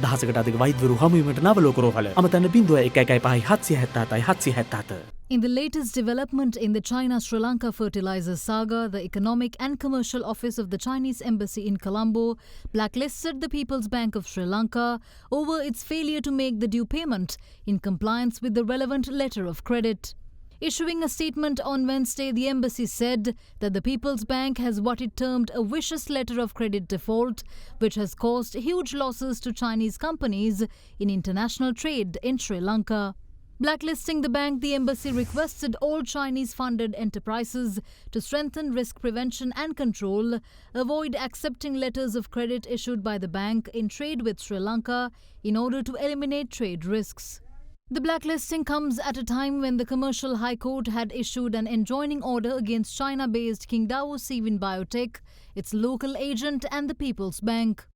දහසකට අධික වෛද්‍යවරු හමුවීමට නව ලෝක රෝහල අමතන්න 0115 In the latest development in the China-Sri Lanka fertilizer saga, the Economic and Commercial Office of the Chinese Embassy in Colombo blacklisted the People's Bank of Sri Lanka over its failure to make the due payment in compliance with the relevant letter of credit. Issuing a statement on Wednesday, the embassy said that the People's Bank has what it termed a vicious letter of credit default, which has caused huge losses to Chinese companies in international trade in Sri Lanka. Blacklisting the bank, the embassy requested all Chinese-funded enterprises to strengthen risk prevention and control, avoid accepting letters of credit issued by the bank in trade with Sri Lanka in order to eliminate trade risks. The blacklisting comes at a time when the Commercial High Court had issued an enjoining order against China-based Qingdao Sewin Biotech, its local agent and the People's Bank.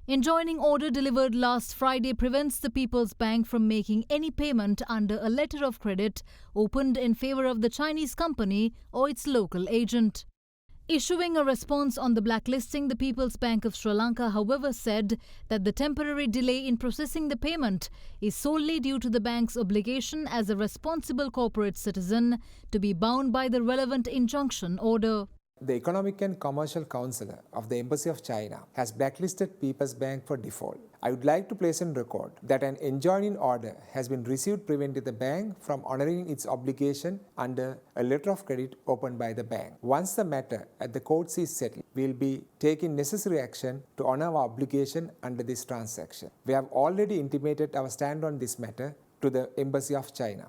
Enjoining order delivered last Friday prevents the People's Bank from making any payment under a letter of credit opened in favor of the Chinese company or its local agent. Issuing a response on the blacklisting, the People's Bank of Sri Lanka, however, said that the temporary delay in processing the payment is solely due to the bank's obligation as a responsible corporate citizen to be bound by the relevant injunction order. The Economic and Commercial Counselor of the Embassy of China has blacklisted People's Bank for default. I would like to place on record that an enjoining order has been received preventing the bank from honouring its obligation under a letter of credit opened by the bank. Once the matter at the courts is settled, we will be taking necessary action to honour our obligation under this transaction. We have already intimated our stand on this matter to the Embassy of China.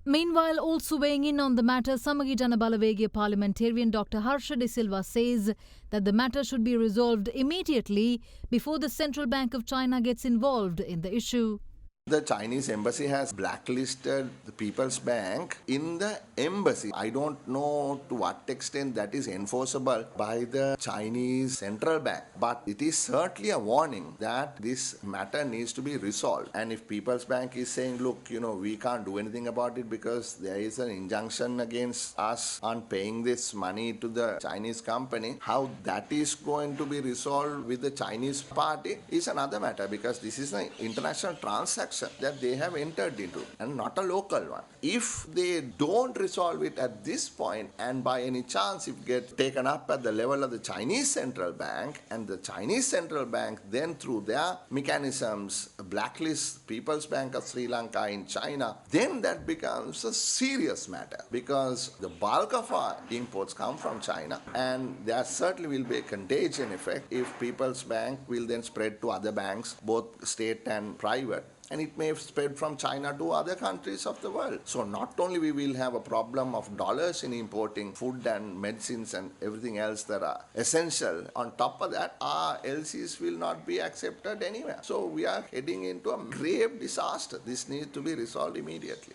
Meanwhile, also weighing in on the matter, Samagi Jana Balawegaya parliamentarian Dr. Harsha De Silva says that the matter should be resolved immediately before the Central Bank of China gets involved in the issue. The Chinese embassy has blacklisted the People's Bank in the embassy. I don't know to what extent that is enforceable by the Chinese central bank, but it is certainly a warning that this matter needs to be resolved. And if People's Bank is saying, look, we can't do anything about it because there is an injunction against us on paying this money to the Chinese company, how that is going to be resolved with the Chinese party is another matter, because this is an international transaction that they have entered into and not a local one. If they don't resolve it at this point, and by any chance it gets taken up at the level of the Chinese central bank, and the Chinese central bank then through their mechanisms blacklist People's Bank of Sri Lanka in China, then that becomes a serious matter, because the bulk of our imports come from China, and there certainly will be a contagion effect if People's Bank will then spread to other banks, both state and private. And it may spread from China to other countries of the world. So not only we will have a problem of dollars in importing food and medicines and everything else that are essential, on top of that, our LCs will not be accepted anywhere. So we are heading into a grave disaster. This needs to be resolved immediately.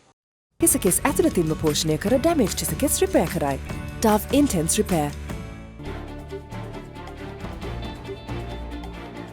Hisakes ඇතුළතින්ම පෝෂණය කර damage hisakes repair කරයි. Dove Intense Repair